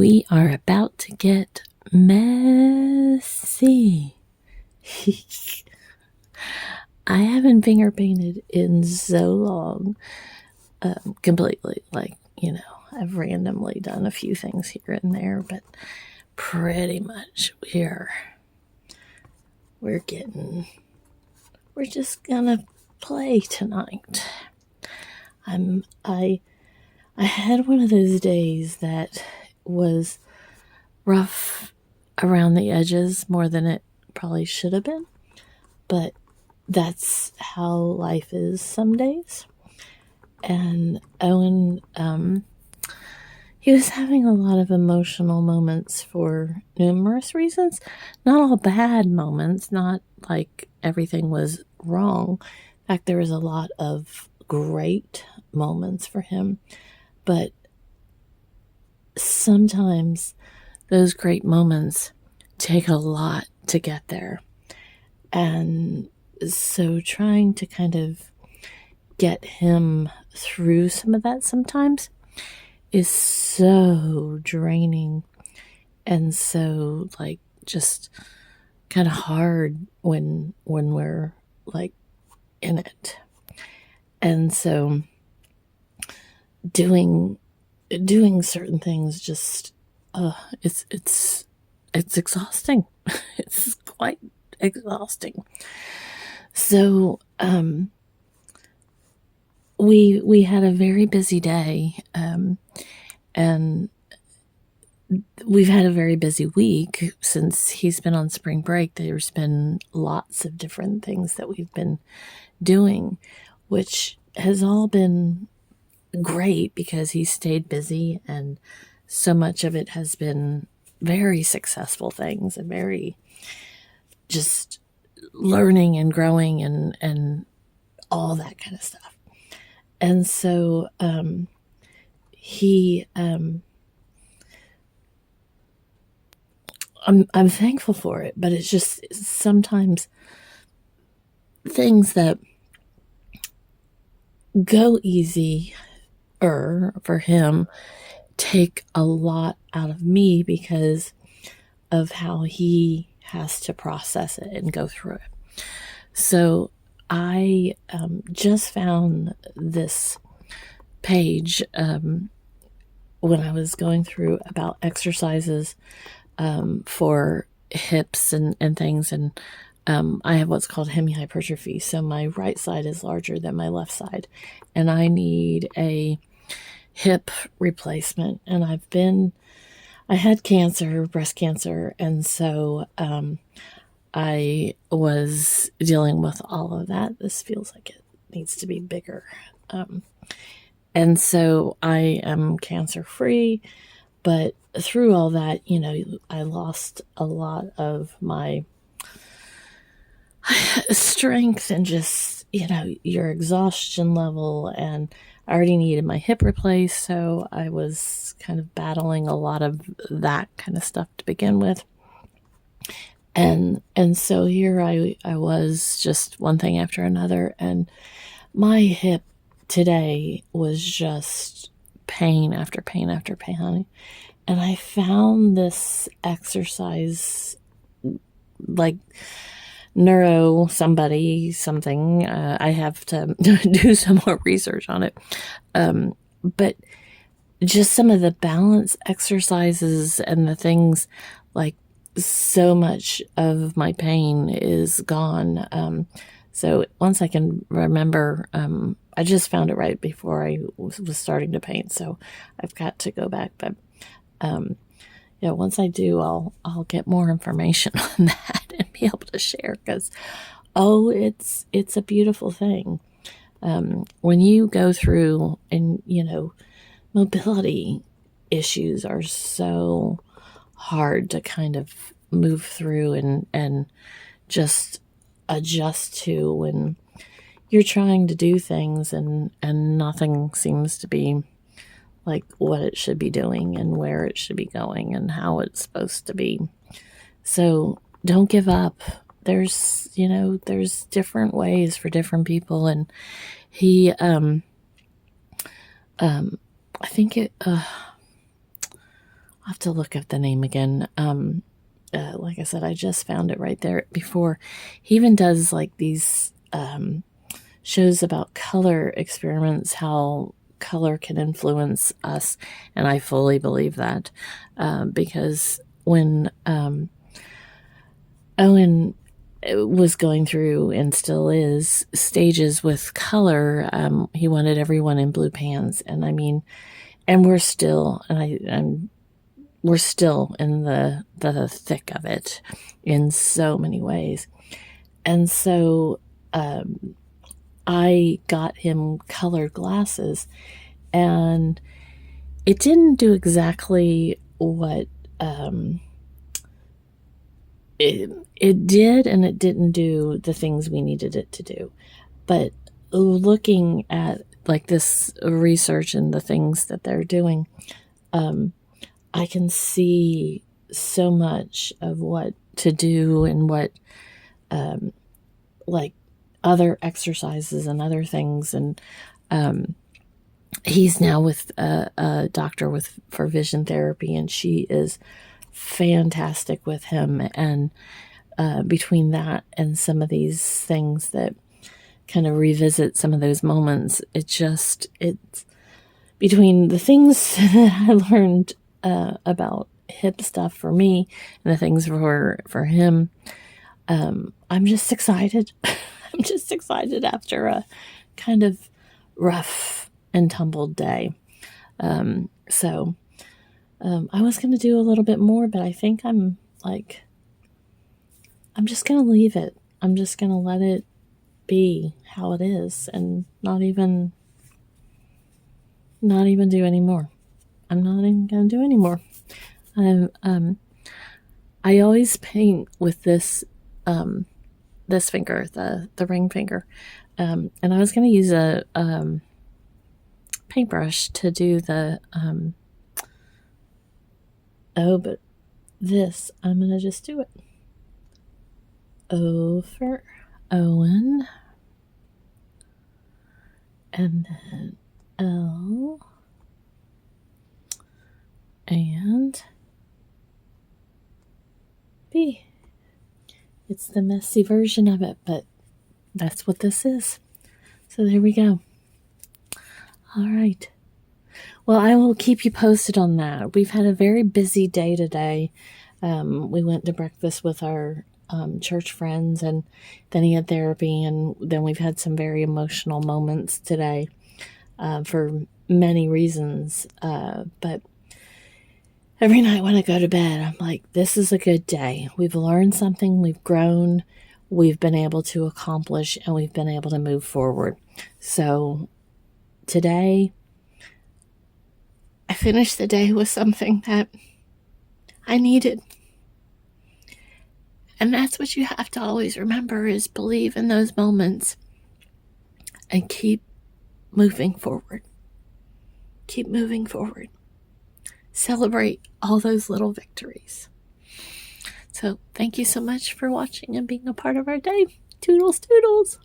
We are about to get messy. I haven't finger painted in so long, completely. I've randomly done a few things here and there, but pretty much we're just gonna play tonight. I had one of those days that was rough around the edges more than it probably should have been, but that's how life is some days. And Owen, he was having a lot of emotional moments for numerous reasons. Not all bad moments, not like everything was wrong. In fact, there was a lot of great moments for him, but sometimes those great moments take a lot to get there. And so trying to kind of get him through some of that sometimes is so draining and so just kind of hard when we're in it. And so doing certain things just it's exhausting. It's quite exhausting. So we had a very busy day, and we've had a very busy week since he's been on spring break. There's been lots of different things that we've been doing, which has all been great because he stayed busy, and so much of it has been very successful things and very just learning and growing and all that kind of stuff. And so I'm thankful for it, but it's just sometimes things that go easy for him take a lot out of me because of how he has to process it and go through it. So I just found this page when I was going through about exercises for hips and things, and I have what's called hemihypertrophy. So my right side is larger than my left side, and I need a hip replacement. And I had cancer, breast cancer, and so I was dealing with all of that. This feels like it needs to be bigger. And so I am cancer free, but through all that, I lost a lot of my strength and just, your exhaustion level. And I already needed my hip replaced. So I was kind of battling a lot of that kind of stuff to begin with. And so here I was, just one thing after another, and my hip today was just pain after pain after pain. And I found this exercise, neuro something. I have to do some more research on it. But just some of the balance exercises and the things, so much of my pain is gone. So once I can remember, I just found it right before I was starting to paint, so I've got to go back. But once I do, I'll get more information on that and be able to share, because it's a beautiful thing. When you go through, and mobility issues are so hard to kind of move through and just adjust to when you're trying to do things and nothing seems to be like what it should be doing and where it should be going and how it's supposed to be. So don't give up. There's different ways for different people. And he, I think it, have to look up the name again. Like I said, I just found it right there before. He even does like these shows about color experiments, how color can influence us. And I fully believe that because when Owen was going through and still is stages with color, he wanted everyone in blue pants. And I mean, and we're still, we're still in the thick of it in so many ways. And so I got him colored glasses, and it didn't do exactly what it did, and it didn't do the things we needed it to do. But looking at like this research and the things that they're doing, I can see so much of what to do and what like other exercises and other things. And he's now with a doctor for vision therapy, and she is fantastic with him. And between that and some of these things that kind of revisit some of those moments, it's between the things that I learned about hip stuff for me and the things for him. I'm just excited. I'm just excited after a kind of rough and tumbled day. So I was going to do a little bit more, but I think I'm just going to leave it. I'm just going to let it be how it is and not even do any more. I'm not even going to do any more. I always paint with this finger, the ring finger. And I was going to use a paintbrush to do the but this, I'm going to just do it. O for Owen, and then L, and B. It's the messy version of it, but that's what this is. So there we go. All right. Well, I will keep you posted on that. We've had a very busy day today. We went to breakfast with our church friends, and then he had therapy, and then we've had some very emotional moments today for many reasons. But every night when I go to bed, I'm like, this is a good day. We've learned something, we've grown, we've been able to accomplish, and we've been able to move forward. So today, I finished the day with something that I needed. And that's what you have to always remember, is believe in those moments and keep moving forward. Keep moving forward. Celebrate all those little victories. So thank you so much for watching and being a part of our day. Toodles, toodles.